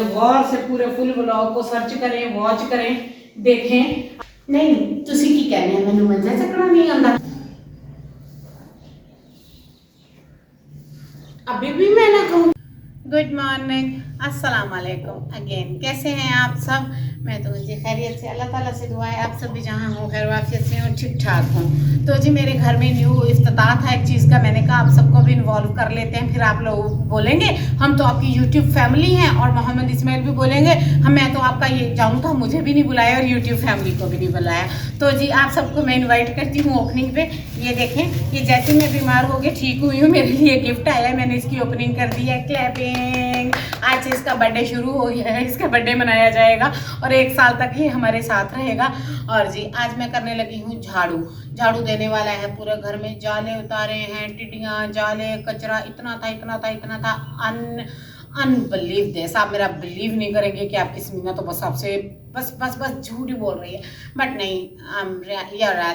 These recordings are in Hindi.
गौर से पूरे फुल ब्लॉग को सर्च करें, वॉच करें, देखें। नहीं तुसी की कहने मैनू मंजा चकना नहीं आंदा। अभी भी मैं ना कहूँ गुड मॉर्निंग, अस्सलाम वालेकुम अगेन। कैसे हैं आप सब? मैं तो जी खैरियत से, अल्लाह ताला से दुआ है आप सब भी जहाँ हो खैर वाफियत से हो, ठीक ठाक हों। तो जी मेरे घर में न्यू इफ्तिताह था एक चीज़ का, मैंने कहा आप सबको भी इन्वॉल्व कर लेते हैं, फिर आप लोग बोलेंगे हम तो आपकी यूट्यूब फैमिली हैं, और मोहम्मद इस्माइल भी बोलेंगे हम, मैं तो आपका ये जानूँ था, मुझे भी नहीं बुलाया और यूट्यूब फैमिली को भी नहीं बुलाया। तो जी आप सबको मैं इन्वाइट करती हूँ ओपनिंग पे। ये देखें, ये जैसे मैं बीमार हो गई ठीक हुई हूँ, मेरे लिए गिफ्ट आया है, मैंने इसकी ओपनिंग कर दी है। क्लैपिंग। आज से इसका बर्थडे शुरू हो गया है, इसका बर्थडे मनाया जाएगा और 1 साल तक ये हमारे साथ रहेगा। और जी आज मैं करने लगी हूँ झाड़ू। झाड़ू देने वाला है पूरे घर में, जाले उतारे हैं, टिड्डियाँ, जाले, कचरा इतना था अनबिलीव दे। आप मेरा बिलीव नहीं करेंगे कि आपकी समीना तो बस आपसे बस झूठ ही बोल रही है, बट नहीं,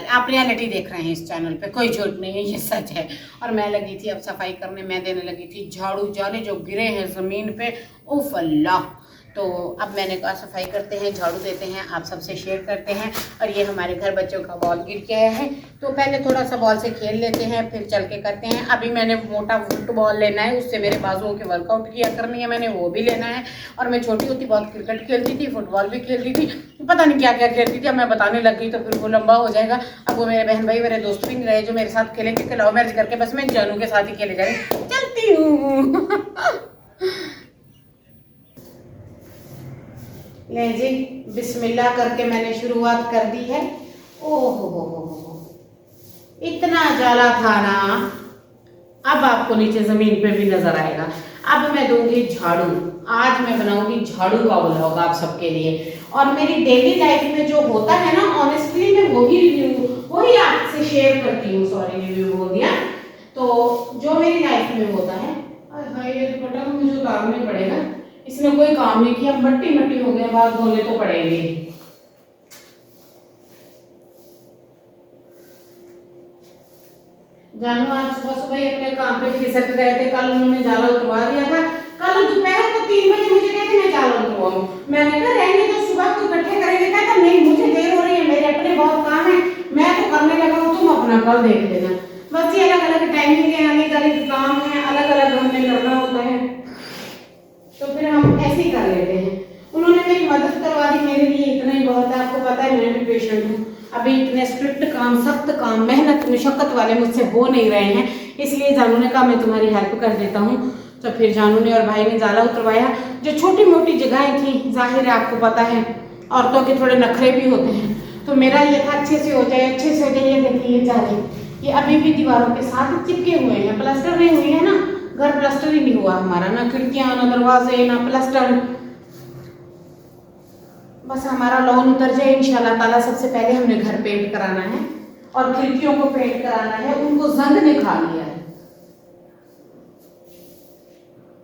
आप रियलिटी देख रहे हैं इस चैनल पे, कोई झूठ नहीं है, ये सच है। और मैं लगी थी अब सफाई करने, मैं देने लगी थी झाड़ू। जाले जो गिरे हैं ज़मीन पे, उफ अल्लाह। तो अब मैंने कहा सफाई करते हैं, झाड़ू देते हैं, आप सबसे शेयर करते हैं। और ये हमारे घर बच्चों का बॉल गिर गया है, तो पहले थोड़ा सा बॉल से खेल लेते हैं, फिर चल के करते हैं। अभी मैंने मोटा फुटबॉल लेना है, उससे मेरे बाजुओं के वर्कआउट किया करनी है, मैंने वो भी लेना है। और मैं छोटी होती बहुत क्रिकेट खेलती थी, फुटबॉल भी खेलती थी, पता नहीं क्या क्या खेलती थी। अब मैं बताने लग गई तो फिर वो लंबा हो जाएगा। अब वो मेरे बहन भाई, मेरे दोस्त भी नहीं रहे जो मेरे साथ खेलें, क्योंकि लव मैरिज करके बस मैं जानू के साथ ही खेले जा रही चलती हूँ। ले जी, बिस्मिल्लाह करके मैंने शुरुआत कर दी है। ओहो हो, इतना जाला था ना, अब आपको नीचे जमीन पे भी नजर आएगा। अब मैं दूंगी झाड़ू। आज मैं बनाऊंगी झाड़ू का व्लॉग आप सबके लिए, और मेरी डेली लाइफ में जो होता है ना, ऑनेस्टली मैं वही आपसे शेयर करती हूँ। सॉरी रिव्यू हो गया। तो जो मेरी लाइफ में होता है, भाई ये दुपट्टा तो मुझे उतारना पड़ेगा, इसमें कोई काम नहीं किया, मट्टी हो गया, बात धोने तो पड़ेंगे। जानू आज सुबह ही अपने काम पे खिसक गए थे, कल उन्होंने जाला उतरवा दिया था। कल दोपहर को 3 बजे मुझे कहते मैं जाला उतरवाऊं, मैंने कहा रहने तो सुबह को इकट्ठे करेंगे। कहता नहीं मुझे देर हो रही है, मेरे अपने बहुत काम है, मैं तो करने लगा हूँ, तुम अपना कल देख लेना। बस ये अलग अलग टाइमिंग है, अलग अलग काम है, अलग अलग हमने करना होता है, तो फिर हम ऐसे ही कर लेते हैं। उन्होंने मेरी मदद करवा दी, मेरे लिए इतना ही बहुत है। आपको पता है मैं भी पेशेंट हूँ, अभी इतने स्ट्रिक्ट काम, सख्त काम, मेहनत मुशक्कत वाले मुझसे हो नहीं रहे हैं, इसलिए जानू ने कहा मैं तुम्हारी हेल्प कर देता हूँ। तो फिर जानू ने और भाई ने जाला उतरवाया। जो छोटी मोटी जगहें थी, जाहिर है आपको पता है औरतों के थोड़े नखरे भी होते हैं, तो मेरा ये था अच्छे से हो जाए, अच्छे से हो जाए। ये देखिए ये जाले, ये अभी भी दीवारों के साथ चिपके हुए हैं, प्लास्टर नहीं हुई है ना, घर प्लास्टर ही नहीं हुआ हमारा, ना खिड़कियां, ना दरवाजे, ना प्लास्टर। बस हमारा लोन उतर जाए इंशाल्लाह ताला। सबसे पहले हमने घर पेंट कराना है और खिड़कियों को पेंट कराना है, उनको जंग ने खा लिया है।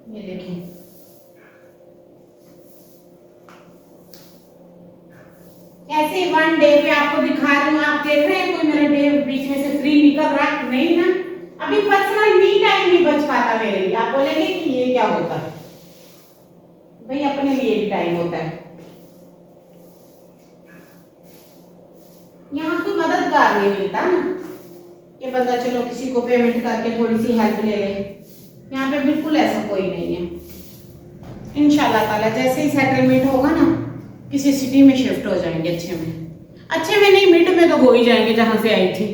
ये देखें, ऐसे 1 डे पे आपको दिखा रही हूँ। आप देख रहे हैं कोई मेरा डे बीच में से फ्री निकल रहा है? नहीं ना, अभी पर्सनल मी टाइम नहीं बच पाता मेरे लिए। आप बोलेंगे कि ये क्या होता है? भाई अपने लिए भी टाइम होता है। यहाँ कोई मददगार नहीं मिलता ना, ये बंदा चलो किसी को पेमेंट करके थोड़ी सी हेल्प ले ले, यहाँ पे बिल्कुल ऐसा कोई नहीं है। इंशाल्लाह ताला जैसे ही सेटलमेंट होगा ना, किसी सिटी में शिफ्ट हो जाएंगे, अच्छे में नहीं, मिड में तो हो ही जाएंगे जहां से आई थी।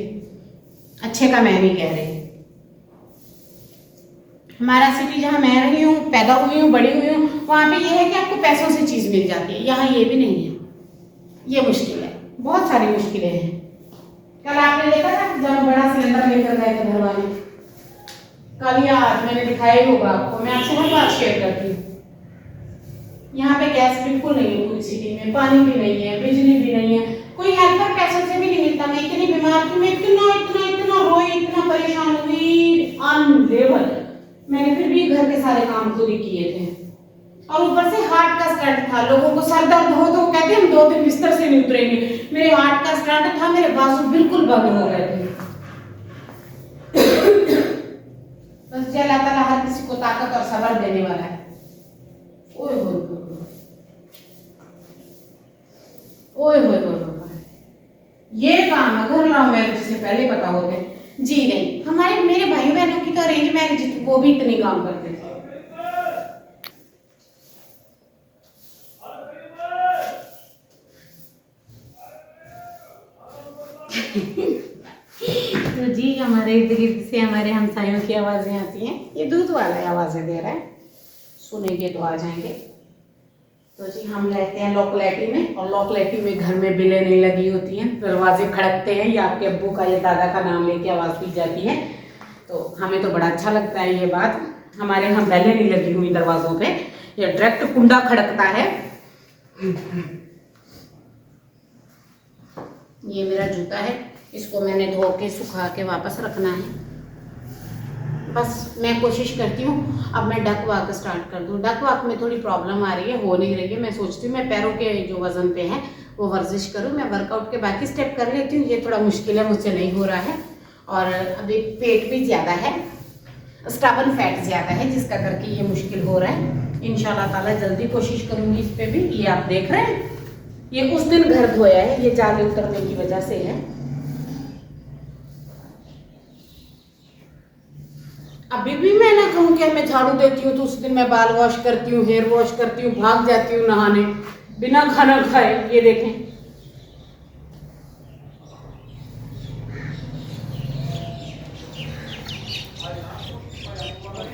अच्छे का मैं नहीं कह रही, हमारा सिटी जहाँ मैं रही हूँ, पैदा हुई हूँ, बड़ी हुई हूँ, वहाँ पे ये है कि आपको पैसों से चीज मिल जाती है। यहाँ ये भी नहीं है, ये मुश्किल है, बहुत सारी मुश्किलें हैं। कल आपने देखा था जब बड़ा सिलेंडर लेकर गए थे घर वाले, कल या आज मैंने दिखाया ही होगा आपको, मैं आपसे हर बात शेयर करती हूँ। यहाँ पे गैस बिल्कुल नहीं है पूरी सिटी में, पानी भी नहीं है, बिजली भी नहीं है, कोई हेल्पर पैसों से भी नहीं मिलता। मैं इतनी बीमार थी, मैं इतना रोई, इतना परेशान हुई, अनलेवल। मैंने फिर भी घर के सारे काम खुद ही किए थे, और ऊपर से हार्ट का स्टंट था। लोगों को सर दर्द हो तो कहते हम 2 दिन बिस्तर से नहीं उतरेंगे, मेरे हार्ट का स्टंट था, मेरे बाजू बिल्कुल बंद हो गए थे। बस अल्लाह ताला हर किसी को ताकत और सब्र देने वाला है। ओए हो ओए होए होए होए, ये काम अगर ना मैरिज से पहले पता होते। जी नहीं, हमारे मेरे भाई बहनों की तो अरेंज मैरिज थी, वो भी इतनी काम करते थे। तो जी हमारे इर्द गिर्द से हमारे हमसायों की आवाजें आती हैं। ये दूध वाला आवाजें दे रहा है, सुनेंगे तो आ जाएंगे। तो जी हम रहते हैं लोकलैटी में, और लोकलैटी में घर में बिलें नहीं लगी होती हैं, दरवाजे खड़कते हैं या आपके अब्बू का या दादा का नाम लेके आवाज़ दी जाती है। तो हमें तो बड़ा अच्छा लगता है ये बात। हमारे यहाँ बेलें नहीं लगी हुई दरवाज़ों पे, ये डायरेक्ट कुंडा खड़कता है। ये मेरा जूता है, इसको मैंने धो के सुखा के वापस रखना है। बस मैं कोशिश करती हूँ अब मैं डक वॉक स्टार्ट कर दूँ। डक वॉक में थोड़ी प्रॉब्लम आ रही है, हो नहीं रही है। मैं सोचती हूँ मैं पैरों के जो वजन पे है वो वर्जिश करूँ। मैं वर्कआउट के बाकी स्टेप कर लेती हूँ, ये थोड़ा मुश्किल है, मुझसे नहीं हो रहा है। और अभी पेट भी ज़्यादा है, स्टबन फैट ज़्यादा है, जिसका करके ये मुश्किल हो रहा है। इंशाल्लाह ताला जल्दी कोशिश करूँगी इस पर भी। ये आप देख रहे हैं, ये उस दिन घर धोया है, ये जाले उतरने की वजह से है। अभी भी मैं ना कहूँ कि मैं झाड़ू देती हूँ तो उस दिन मैं बाल वॉश करती हूँ, हेयर वॉश करती हूँ, भाग जाती हूँ नहाने बिना खाना खाए। ये देखें,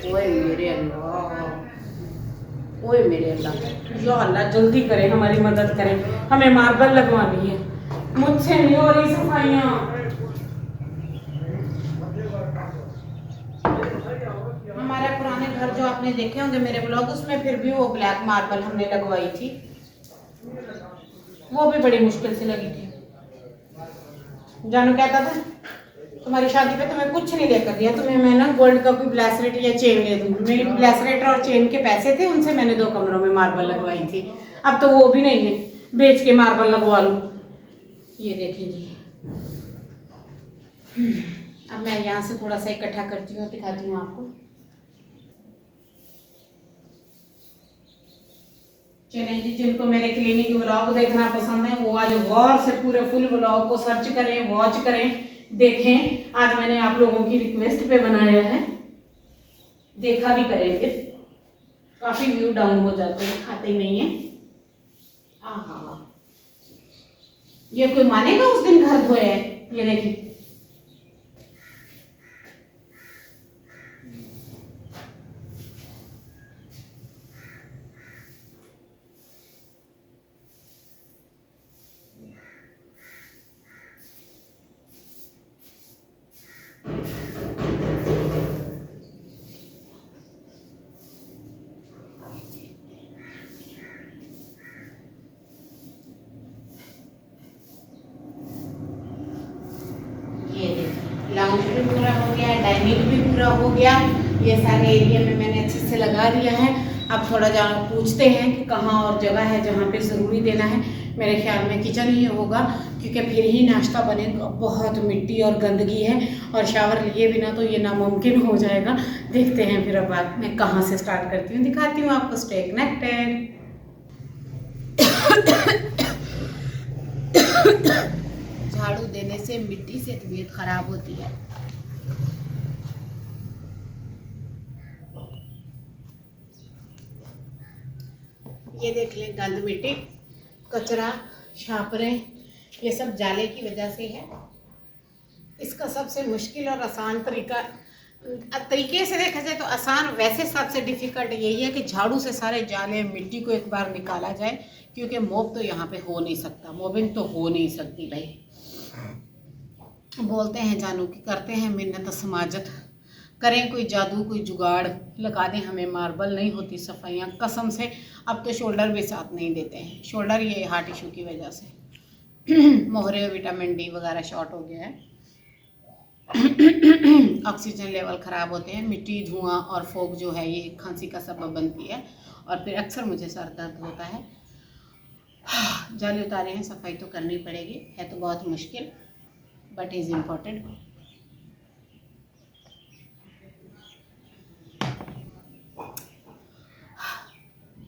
ओए मेरे अल्लाह, ओए मेरे अल्लाह, या अल्लाह जल्दी करें, हमारी मदद करें, हमें मार्बल लगवानी है, मुझसे नहीं हो रही सफाइयाँ। हमारे पुराने घर जो आपने देखे होंगे मेरे ब्लॉग, उसमें फिर भी वो ब्लैक मार्बल हमने लगवाई थी, वो भी बड़ी मुश्किल से लगी थी। जानू कहता था तुम्हारी शादी पे तुम्हें कुछ नहीं लेकर दिया, तुम्हें मैं ना गोल्ड का कोई ब्रेसलेट या चेन ले दूँ। मेरी ब्रेसलेट और चेन के पैसे थे, उनसे मैंने 2 कमरों में मार्बल लगवाई थी। अब तो वो भी नहीं है, बेच के मार्बल लगवा लूँ। ये देखिए जी, अब मैं यहाँ से थोड़ा सा इकट्ठा करती हूँ, दिखाती हूँ आपको। चलिए जी, जिनको मेरे क्लिनिक व्लॉग देखना पसंद है वो आज गौर से पूरे फुल व्लॉग को सर्च करें, वॉच करें, देखें। आज मैंने आप लोगों की रिक्वेस्ट पे बनाया है, देखा भी करेंगे। काफी व्यू डाउन हो जाते हैं, आते ही नहीं है। हाँ, ये कोई मानेगा उस दिन घर धोया है। ये देखिए, लाउंज भी पूरा हो गया, डाइनिंग भी पूरा हो गया। ये सारे एरिया में मैंने अच्छे से लगा दिया है। अब थोड़ा जहाँ पूछते हैं कि कहाँ और जगह है जहाँ पे ज़रूरी देना है। मेरे ख्याल में किचन ही होगा, क्योंकि फिर ही नाश्ता बनेगा। बहुत मिट्टी और गंदगी है, और शावर लिए बिना तो ये नामुमकिन हो जाएगा। देखते हैं फिर अब बात मैं कहाँ से स्टार्ट करती हूँ, दिखाती हूँ आपको। Stay connected. झाड़ू देने से मिट्टी से तबीयत खराब होती है। ये देख लें, गंद मिट्टी, कचरा, छापरे, ये सब जाले की वजह से है। इसका सबसे मुश्किल और आसान तरीके से देखा जाए तो आसान, वैसे सबसे डिफिकल्ट यही है कि झाड़ू से सारे जाले मिट्टी को एक बार निकाला जाए, क्योंकि मोब तो यहाँ पे हो नहीं सकता, मोबिंग तो हो नहीं सकती भाई। बोलते हैं जानू कि करते हैं मिन्नत समाजत, करें कोई जादू कोई जुगाड़, लगा दें हमें मार्बल, नहीं होती सफाइयाँ कसम से। अब तो शोल्डर भी साथ नहीं देते हैं, शोल्डर ये हार्ट इशू की वजह से मोहरे विटामिन डी वगैरह शॉर्ट हो गया है। ऑक्सीजन लेवल ख़राब होते हैं, मिट्टी, धुआं और फोग जो है ये खांसी का सबब बनती है, और फिर अक्सर मुझे सर दर्द होता है। जाले उतारे हैं, सफाई तो करनी पड़ेगी, है तो बहुत मुश्किल, बट इज़ इम्पॉर्टेंट।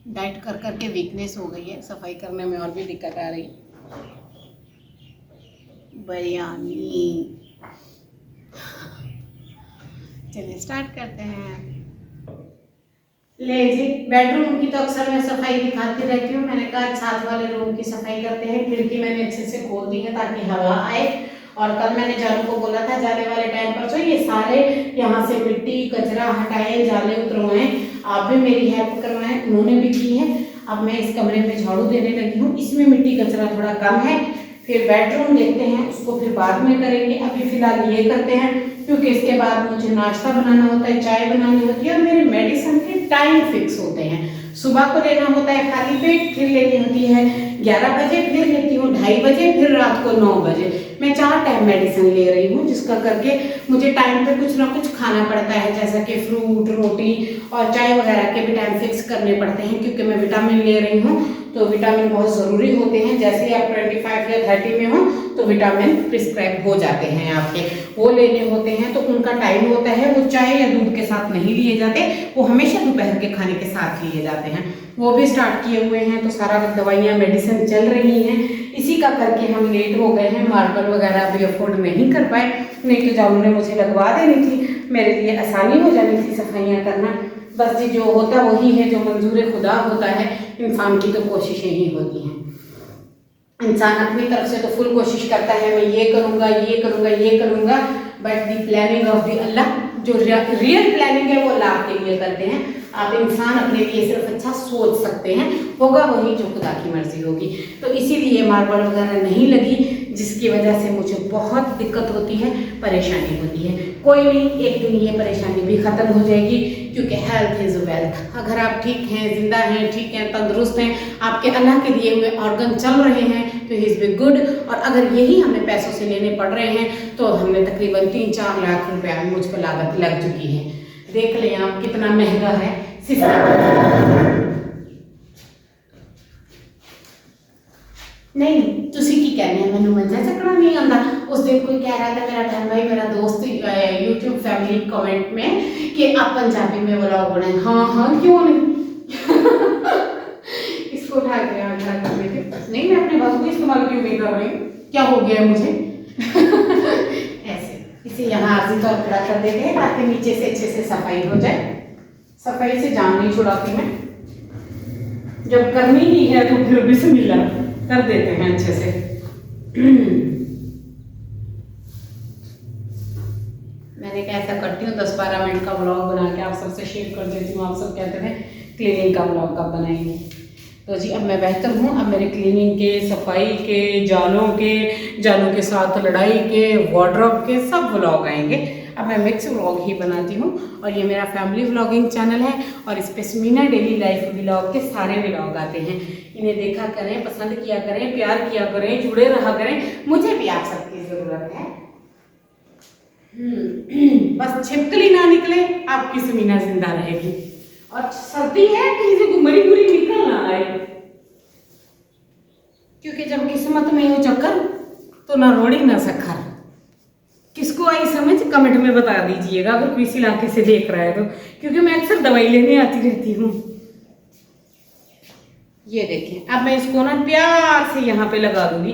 डाइट कर करके वीकनेस हो गई है, सफाई करने में और भी दिक्कत आ रही है। बिरयानी। चलिए स्टार्ट करते हैं। ले जी, बेडरूम की तो अक्सर मैं सफाई दिखाती रहती हूँ। मैंने कहा साथ वाले रूम की सफाई करते हैं। खिड़की मैंने अच्छे से खोल दी है ताकि हवा आए। और कल मैंने जानू को बोला था जाने वाले टाइम पर ये सारे यहाँ से मिट्टी कचरा हटाए, जाले उतरवाएं। आप भी मेरी हेल्प करवाएं, उन्होंने भी की है। अब मैं इस कमरे में झाड़ू देने लगी हूँ। इसमें मिट्टी कचरा थोड़ा कम है। फिर बेडरूम देखते हैं, उसको फिर बाद में करेंगे। अभी फिलहाल ये करते हैं क्योंकि इसके बाद मुझे नाश्ता बनाना होता है, चाय बनानी होती है और मेरे मेडिसिन के टाइम फिक्स होते हैं। सुबह को लेना होता है खाली पेट, फिर लेनी होती है 11 बजे, फिर लेती हूँ 2:30 बजे, फिर रात को 9 बजे। मैं 4 टाइम मेडिसिन ले रही हूँ, जिसका करके मुझे टाइम पे कुछ ना कुछ खाना पड़ता है, जैसा कि फ्रूट, रोटी और चाय वगैरह के भी टाइम फिक्स करने पड़ते हैं क्योंकि मैं विटामिन ले रही हूँ। तो विटामिन बहुत ज़रूरी होते हैं। जैसे ही आप 25 या 30 में हो तो विटामिन प्रिस्क्राइब हो जाते हैं आपके, वो लेने होते हैं। तो उनका टाइम होता है, वो चाय या दूध के साथ नहीं लिए जाते, वो हमेशा दोपहर के खाने के साथ लिए जाते हैं। वो भी स्टार्ट किए हुए हैं। तो सारा दवाइयाँ मेडिसिन चल रही हैं। इसी का करके हम लेट हो गए हैं। मार्बल वगैरह भी अफोर्ड नहीं कर पाए, नहीं तो जानू ने मुझे लगवा देनी थी, मेरे लिए आसानी हो जानी थी सफाइयाँ करना। बस जी जो होता वही है, जो मंजूर खुदा होता है। इंसान की तो कोशिशें ही होती हैं। इंसान अपनी तरफ से तो फुल कोशिश करता है, मैं ये करूँगा, ये करूँगा, ये करूँगा, but the planning of the Allah, जो रियल प्लानिंग है वो अल्लाह के लिए करते हैं। आप इंसान अपने लिए सिर्फ अच्छा सोच सकते हैं, होगा वही जो खुदा की मर्जी होगी। तो इसीलिए मार्बल वगैरह नहीं लगी, जिसकी वजह से मुझे बहुत दिक्कत होती है, परेशानी होती है। कोई नहीं, एक दिन ये परेशानी भी ख़त्म हो जाएगी क्योंकि हेल्थ इज़ वेल्थ। अगर आप ठीक हैं, जिंदा हैं, ठीक हैं, तंदुरुस्त हैं, आपके अल्लाह के दिए हुए ऑर्गन चल रहे हैं तो ही इज़ बी गुड। और अगर यही हमें पैसों से लेने पड़ रहे हैं तो हमें तकरीबन 3-4 लाख रुपया मुझ पर लागत लग चुकी है। देख लें आप कितना महंगा है सिस्टम। नहीं, तुसी की कहने हैं, मैनू मंजा चकना नहीं आता। उस दिन कोई कह रहा था, मेरा बहन भाई, मेरा दोस्त यूट्यूब फैमिली कमेंट में कि आप पंजाबी में व्लॉग बनाए। हाँ हाँ, क्यों नहीं। इसको उठा के यहाँ खड़ा कर देते। नहीं, मैं अपने बस को इस्तेमाल क्यों नहीं कर रही, क्या हो गया है मुझे। ऐसे इसे यहाँ आर्जी तौर खड़ा कर देते हैं ताकि नीचे से अच्छे से सफाई हो जाए। सफाई से जान नहीं छुड़ाती मैं, जब करनी ही है तो फिर बिस्मिल्लाह कर देते हैं अच्छे से। मैंने कैसा करती हूँ 10-12 मिनट का व्लॉग बना के आप सबसे शेयर कर देती हूँ। आप सब कहते थे क्लीनिंग का व्लॉग कब बनाएंगे, तो जी अब मैं बेहतर हूँ। अब मेरे क्लीनिंग के, सफाई के, जालों के साथ लड़ाई के, वार्डरोब के सब व्लॉग आएंगे। अब मैं मिक्स व्लॉग ही बनाती हूँ और ये मेरा फैमिली व्लॉगिंग चैनल है और इस पर समीना डेली लाइफ व्लॉग के सारे व्लॉग आते हैं। इन्हें देखा करें, पसंद किया करें, प्यार किया करें, जुड़े रहा करें, मुझे भी आप सबकी ज़रूरत है। बस छिपकली ना निकले, आपकी समीना जिंदा रहेगी। और सर्दी है, कहीं से मरी बुरी निकल ना आए, क्योंकि जब किस्मत में हो चक्कर तो ना रोड़ी ना सखर। किसको आई समझ कमेंट में बता दीजिएगा अगर कोई इस इलाके से देख रहा है तो, क्योंकि मैं अक्सर दवाई लेने आती रहती हूँ। ये देखें, अब मैं इसको ना प्यार से यहाँ पे लगा दूंगी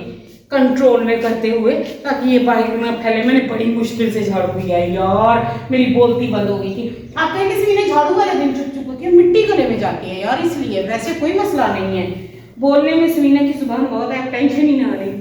कंट्रोल में करते हुए, ताकि ये बाहर ना फैले। मैंने बड़ी मुश्किल से झाड़ू दिया यार, मेरी बोलती बंद हो गई थी। आप कहेंगे किसी ने झाड़ू वाले दिन चुप चुप होती है, मिट्टी गले में जाती है यार, इसलिए। वैसे कोई मसला नहीं है, बोलने में समीना की जुबान बहुत है, टेंशन ही ना आ रही।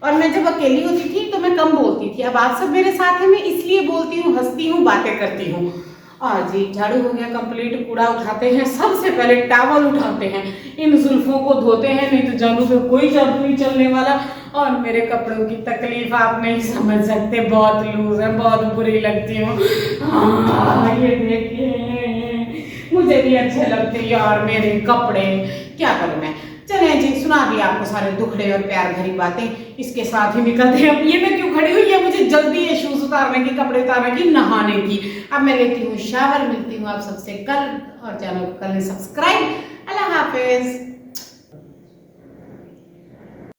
और मैं जब अकेली होती थी तो मैं कम बोलती थी, अब आप सब मेरे साथ हैं, मैं इसलिए बोलती हूँ, हंसती हूँ, बातें करती हूँ। और जी झाड़ू हो गया कंप्लीट। कूड़ा उठाते हैं, सबसे पहले टॉवल उठाते हैं, इन जुल्फों को धोते हैं, नहीं तो जानू पे कोई जादू नहीं चलने वाला। और मेरे कपड़ों की तकलीफ आप नहीं समझ सकते, बहुत लूज है, बहुत बुरी लगती हूँ। हाँ, ये देखिए, मुझे भी अच्छे लगते यार मेरे कपड़े, क्या करूँ मैं। चलें जी, सुना दिया आपको सारे दुखड़े और प्यार भरी बातें, इसके साथ ही निकलते हैं। अब ये मैं क्यों खड़ी हुई है, मुझे जल्दी है शूज उतारने की, कपड़े उतारने की, नहाने की। अब मैं लेती हूँ शावर, मिलती हूँ आप सबसे कल, और चैनल को कर लें सब्सक्राइब। अल्लाह हाफिज।